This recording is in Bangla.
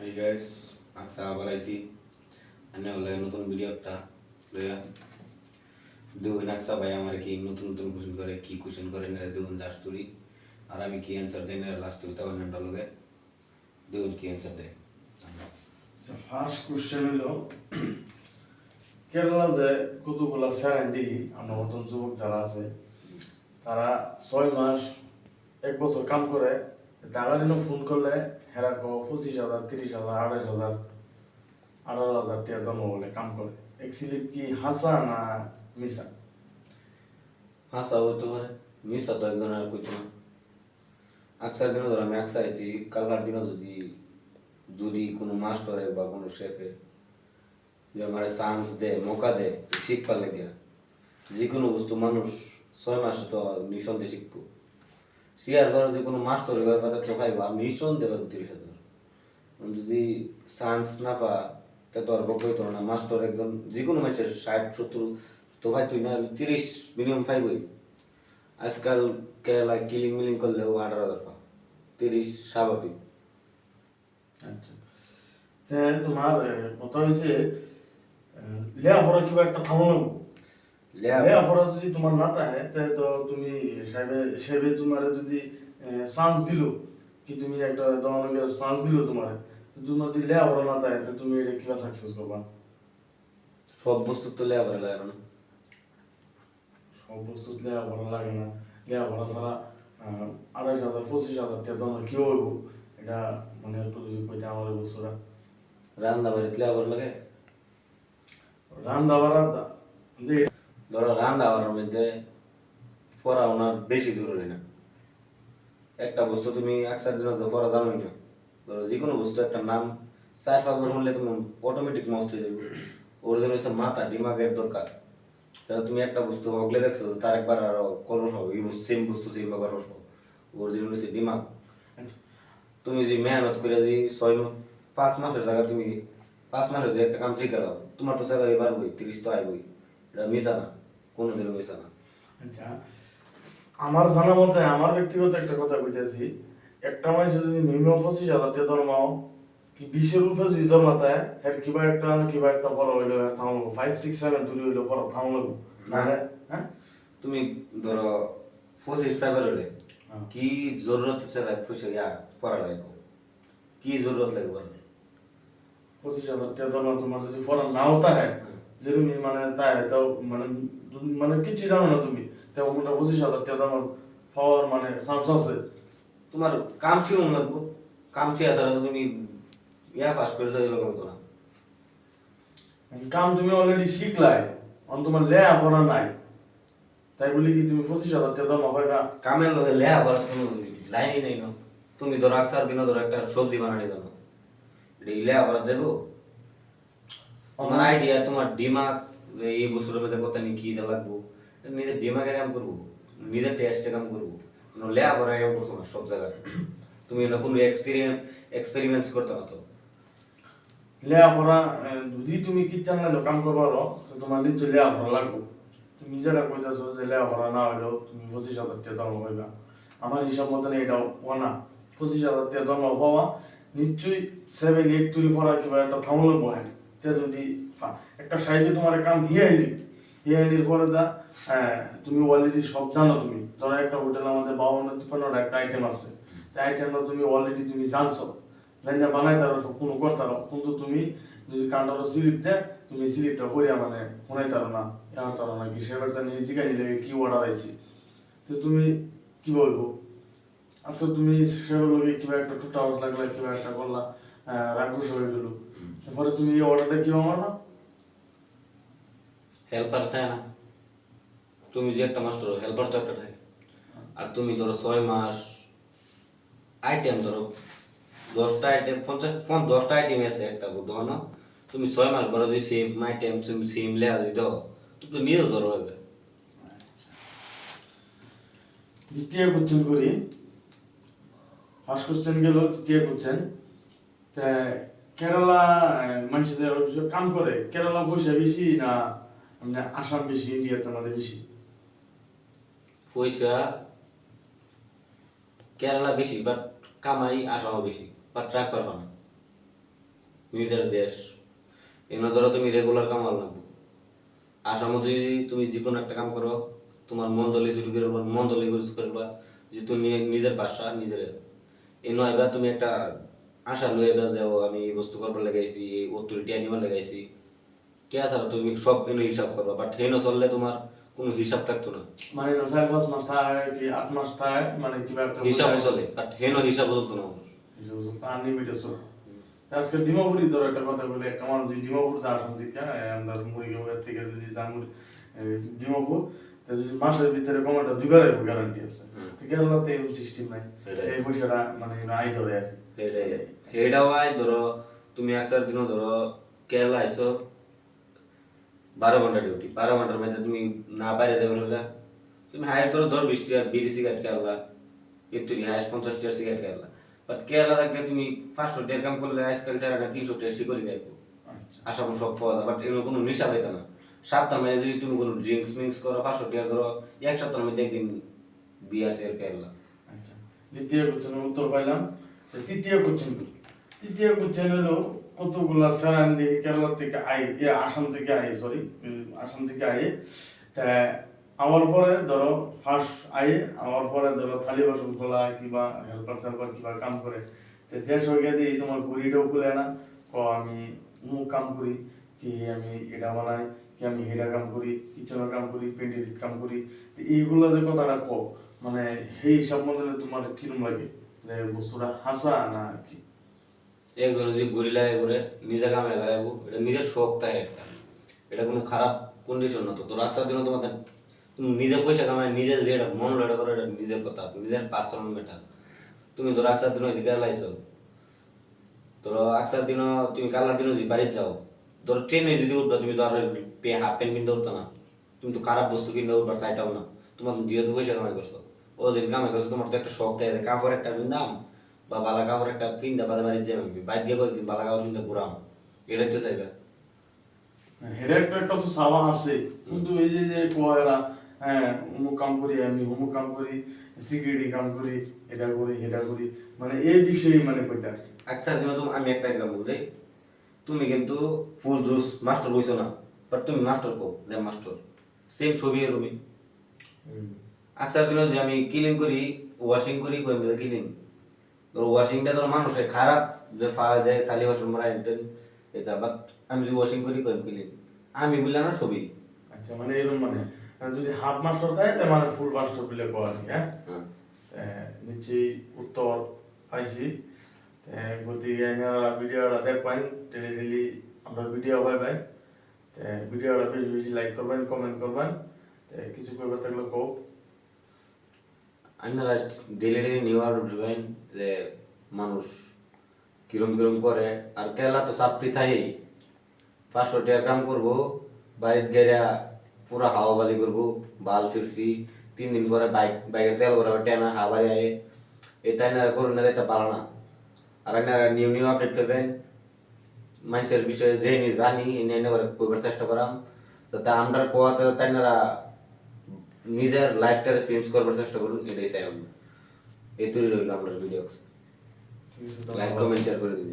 Hey guys, আকসা আবার আইছি আনে হলে নতুন ভিডিও একটা লইয়া দেখুন আকসা ভাই আমার কি নতুন নতুন কোশ্চেন করে কি কোশ্চেন করে না দেখুন লাস্ট স্টোরি আর আমি কি অ্যান্সার দেই না লাস্ট স্টোরি তখন নামটা লগে দেখুন কি অ্যান্সার দেয়। ফার্স্ট কোশ্চেন হলো কেরালা যে কতগুলা স্যালাইন দিই আমরা নতুন যুবক যারা আছে তারা 6 মাস 1 বছর কাম করে তারা যেন ফোন করলে হেরাকো 25,000 30,000 28,000 18,000 টাকা দম বলে কাম করে অ্যাকচুয়ালি কি হাসা না মিসা? হাসা হইতে পারে মিসা তো একজন আর কইতো না। আকসার দিনও ধর আমি আকসা আইছি কালকার দিনও যদি যদি কোনো মাস্টারে বা কোনো শেফে যে আমার চান্স দেয় মৌকা দেয় শিখবার লাগে যে কোনো বস্তু মানুষ 6 মাস তো নিঃসন্দেহে শিখবো শিয়ার পরে যে কোনো মাস্টার ব্যাপারে তো পাইবো আমি নিঃসন্দেহে পাইবো 30,000 যদি চান্স না পা তা তো আর বকই তো না মাস্টার একদম যে কোনো ম্যাচের 60-70 তো ভাই তুই না 30 মিনিমাম পাইবই। আজকাল কেরালা কিলিং মিলিং করলেও 18,000 পা 30 স্বাভাবিক। আচ্ছা তোমার কথা হয়েছে লেখাপড়া কিবা একটা থামো লেখাপড়া যদি তোমার না থাকে তাহলে তো তুমি সেবে তোমার যদি চান্স দিল কি তুমি একটা তোমার চান্স দিল তোমার তোমার যদি লেখাপড়া না থাকে তো তুমি এটা কিবা সাকসেস করবা? সব বস্তু তো লেখাপড়া লাগে না, সব বস্তু লেখাপড়া লাগে না। লেখাপড়া ছাড়া 28,000 25,000 টাকা তোমার কি হইব এটা মানে একটু যদি কইতে আমার বস্তুটা রান্না বাড়িতে লেখাপড়া লাগে। রান্না বাড়া ধরো রান্না বাড়ার মধ্যে পড়াশোনা বেশি জরুরি না। একটা বস্তু তুমি আকসার জন্য তো পড়া জানোই না, ধরো যে কোনো বস্তু একটা নাম 4-5 বার শুনলে তুমি অটোমেটিক মস্ত হয়ে যাবে। ওর জন্য হচ্ছে মাথা দিমাগের দরকার। তাহলে তুমি একটা বস্তু হগলে দেখছো তার একবার আরো কলস হবে এই বস্তু সেম ব্যবহার করবো। ওর জন্য হচ্ছে দিমাগ। তুমি যদি মেহনত করে যদি 5 মাসের জায়গা তুমি 5 মাসে যে একটা কাম শিখে দাও তোমার তো স্যালারি বাড়বই 30 তো আইবই। এটা মিশা না, কোনোদিনও মিশা না। আচ্ছা আমার জানা মতে আমার ব্যক্তিগত একটা কথা কইতেছি একটা মানুষ যদি মিনিমাম 25,000 টাকা ধর্মাও কি 20-এর উপরে যদি ধর্মাতায় এর কিবা একটা বড় হইলো থামলো 5 6 7 দূরে হইলো বড় থামলো না। হ্যাঁ তুমি ধরো 25 হলে কি জরুরত আছে পয়সা পড়া লাগে কি জরুরত লাগে বলো? 25,000 টাকা ধর্মা তোমার যদি পড়া নাও থাকে যেরকম মানে তাই তাও মানে মানে কিছু জানো না তুমি তাও মোটা 25,000 টাকা ধর্মা পাওয়ার মানে চান্স আছে। তোমার কাম শিখুন লাগবো, কাম শিখা ছাড়া তো তুমি পাস করে যাবে এরকম তো না। কাম তুমি অলরেডি শিখলাই তোমার লেখাপড়া নাই তাই বলি কি তুমি 25,000 টাকা ধর্মা পাইবা? কামের লগে লেখাপড়ার কোনো লাইনই নেই না। তুমি ধরো আকসার দিনও ধরো একটা সবজি বানানি জানো, এটা লেখাপড়া যাবো? তোমার আইডিয়া তোমার দিমাগ এই বছরের মধ্যে কত নি কি লাগবো নিজের দিমাগে কাম করবো, নিজের টেস্টে কাম করবো, লেখাপড়া কাম করছো না সব জায়গায়। তুমি না কোনো এক্সপেরিমেন্টস করতে না তো। লেখাপড়া যদি তুমি কিচ্ছান না কাম করবারো তো তোমার নিশ্চয় লেখাপড়া লাগবে। তুমি যেটা কইতেছো যে লেখাপড়া না হইলেও তুমি 25,000 টাকা ধর্ম পাইবা আমার হিসাব মতন এটাও ওনা 25,000 টাকা ধর্ম পাওয়া নিশ্চয়ই 7-8 তুলি পড়া কিংবা একটা থামলে বহে তে যদি একটা সাইডে তোমার কাম হিয়াইলির পরে দা তুমি অলরেডি সব জানো তুমি ধরো একটা হোটেল আমাদের 52-53 একটা আইটেম আছে তাই আইটেমটা তুমি অলরেডি তুমি জানছো জানি বানাই তারো কোনো করতারো কিন্তু তুমি যদি কান্ডারো স্লিপ দেয় তুমি স্লিপটা করিয়া মানে শোনাই তারো না এবার তারো না কি সেবারটা নিয়ে জিগানি লেগে কি অর্ডার আইছি তো তুমি কি বলবো আচ্ছা তুমি সেবার লগে কিবা একটা টুটা আওয়াজ লাগলা কিবা একটা করলা রাগুস হয়ে গেল তারপরে তুমি এই অর্ডারটা কি আমার না হেল্পার থাকে না, তুমি যে একটা মাস্টার হেল্পার তো একটা থাকে। আর তুমি ধরো 6 মাস আইটেম ধরো 10টা আইটেম 10টা আইটেম আছে একটা বুঝো না, তুমি 6 মাস ধরো যদি সেম আইটেম তুমি সেম লেয়া যদি দাও তুমি তো নিজেও ধরো হবে। দ্বিতীয় কোশ্চেন করি ফার্স্ট কোশ্চেন গেল দ্বিতীয় কোশ্চেন তা কেরালা মানুষদের কাম করে কেরালা পয়সা বেশি না মানে আসাম বেশি ইন্ডিয়াতে আমাদের বেশি? পয়সা কেরালা বেশি বাট কামাই আসামও বেশি বাট ট্রাক পারবা না। নিজের দেশ এনে ধরো তুমি রেগুলার কামাল লাগবে আসার মধ্যে যদি তুমি যে কোনো একটা কাম করো তোমার মন দলে শুরু করবা মন দলে ইউজ করবা যে তুমি নিজের ভাষা নিজের এই নয় এবার তুমি একটা আশা লয়ে এবার যাও আমি এই বস্তু করবার লাগাইছি এই অথরিটি আনিবার লাগাইছি ঠিক আছে তুমি সব এনে হিসাব করবা বাট হেন চললে তোমার কোনো হিসাব থাকতো না মানে 4-5 মাস থাকে কি 8 মাস থাকে মানে কিবা একটা হিসাব চলে বাট হেন হিসাব চলতো না মানুষ আনলিমিটেড চলে আজকে ডিমাপুরি ধরো একটা কথা বলে একটা মানুষ যদি ডিমাপুর যা আসাম থেকে আমরা মুড়িগাঁও থেকে যদি যান ডিমাপুর তো যদি মাসের ভিতরে কমাটা দুইবারের গ্যারান্টি আছে তো কেরালাতে এরকম সিস্টেম নাই এই পয়সাটা মানে আই ধরে আর কি এটাও আয় ধরো তুমি একসার দিনও ধরো কেরালা আইসো 12 ঘন্টা ডিউটি 12 ঘন্টার মধ্যে তুমি না বাইরে যাবে বলে তুমি হায়ার ধরো 20 টাকা বিড়ি সিগারেট কেরালা একটু হায়ার 50 টাকা সিগারেট কেরালা বাট কেরালা থাকলে তুমি 500 টাকা কাম করলে আজকাল 300 টাকা শিকড়ি গাইবো আসাম সব পাওয়া যায় বাট এর কোনো নেশা পাইতো না সপ্তাহ মধ্যে যদি তুমি কোনো ড্রিঙ্কস মিক্স করো 500 টাকা ধরো এক সপ্তাহের মধ্যে একদিন বিয়ার শেয়ার কেরালা আচ্ছা দ্বিতীয় কোশ্চেনের উত্তর পাইলাম তৃতীয় কোশ্চেন হলো কতগুলা সেরান দিয়ে কেরালা থেকে আসাম থেকে সরি আসাম থেকে তা আমার পরে ধরো ফার্স্ট আমার পরে ধরো থালি বাসন খোলা কিংবা হেল্পার সেল্পার কিংবা কাম করে তো দেশ হয়ে দিয়ে তোমার ঘুরিটাও খুলে না আমি অমুক কাম করি কি আমি এটা বানাই কি আমি হেরা কাম করি কিচেনের কাম করি পেন্টের কাম করি তো এইগুলো যে কথাটা মানে সেই হিসাব মধ্যে তোমার কিরম লাগে যে বস্তুটা হাসা না কি একজন যদি গরিলা করে নিজে কামে লাগাইবো এটা নিজের শখ থাকে একটা এটা কোনো খারাপ কন্ডিশন না তো তোর রাস্তার দিনও তোমাদের তুমি নিজে পয়সা কামাই নিজে যেটা মন লড়া করো এটা নিজের কথা নিজের পার্সোনাল ম্যাটার তুমি তো রাস্তার দিনও যে কেরালাইছো তোর আকসার দিনও তুমি কালার দিনও যদি বাড়িতে যাও তোর ট্রেনে যদি উঠবা তুমি তো আর হাফ প্যান্ট কিনতে উঠতো না তুমি তো খারাপ বস্তু কিনতে উঠবার চাইটাও না তোমার যেহেতু পয়সা কামাই করছো ও দিন কামাই করছো তোমার তো একটা শখ থাকে কাপড় একটা দাম বা বালা কাপড় একটা পিন্দা বাদে বাড়ির যাই বাইর গিয়ে কয়েকদিন বালা কাপড় পিন্দা ঘুরাম এটাই তো চাইবে হেডের একটা তো সাওয়া আছে কিন্তু এই যে যে কোয়ারা অমুক কাম করি আমি অমুক কাম করি সিকিউরিটি কাম করি এটা করি মানে এই বিষয়ে মানে কইটা আকসার দিনও তুমি আমি একটা এক্সাম্পল দেই তুমি কিন্তু ফুল জুস মাস্টার হইছো না বাট তুমি মাস্টার কো ল্যাব মাস্টার সেম ছবি রুমি আকসার দিনও যে আমি ক্লিন করি ওয়াশিং করি কই ক্লিন ওয়াশিংটা ধরো মানুষের খারাপ যে ফাওয়া যায় থালি বাসন মারা এটা বাট আমি যদি ওয়াশিং করি কই ক্লিন আমি বললাম না ছবি আচ্ছা মানে এরকম মানে যদি হাফ মাস্টার থাকে তাহলে মানে ফুল মাস্টার বলে কোয়া আর কি নিশ্চয়ই উত্তর পাইছি গতিকে আপনারা ভিডিওটা দেখবেন ডেলি আমরা ভিডিও হয় ভাই ভিডিওটা বেশি বেশি লাইক করবেন কমেন্ট করবেন কিছু করবে থাকলে কোক আপনারা ডেলি ডেলি নিউ আউট উঠবেন যে মানুষ কিরম কিরম করে আর কেলা তো সাপ্রি থাই 500 টাকা কাম করবো বাড়িতে গেরা পুরা হাওয়াবাজি করবো বাল ছিড়ছি 3 দিন পরে বাইকের তেল ভরাবে টেনা হাওয়ারে আয়ে এটা না করুন না এটা পালো না আর আপনারা নিউ নিউ আপডেট পাবেন মানুষের বিষয়ে জেনে জানি এনে করে কইবার চেষ্টা করাম যাতে আমরা কোয়াতে তাইনারা নিজের লাইফটারে চেঞ্জ করবার চেষ্টা করুন এটাই চাই আমরা এই তৈরি রইল আমরা ভিডিও লাইক কমেন্ট শেয়ার করে দিন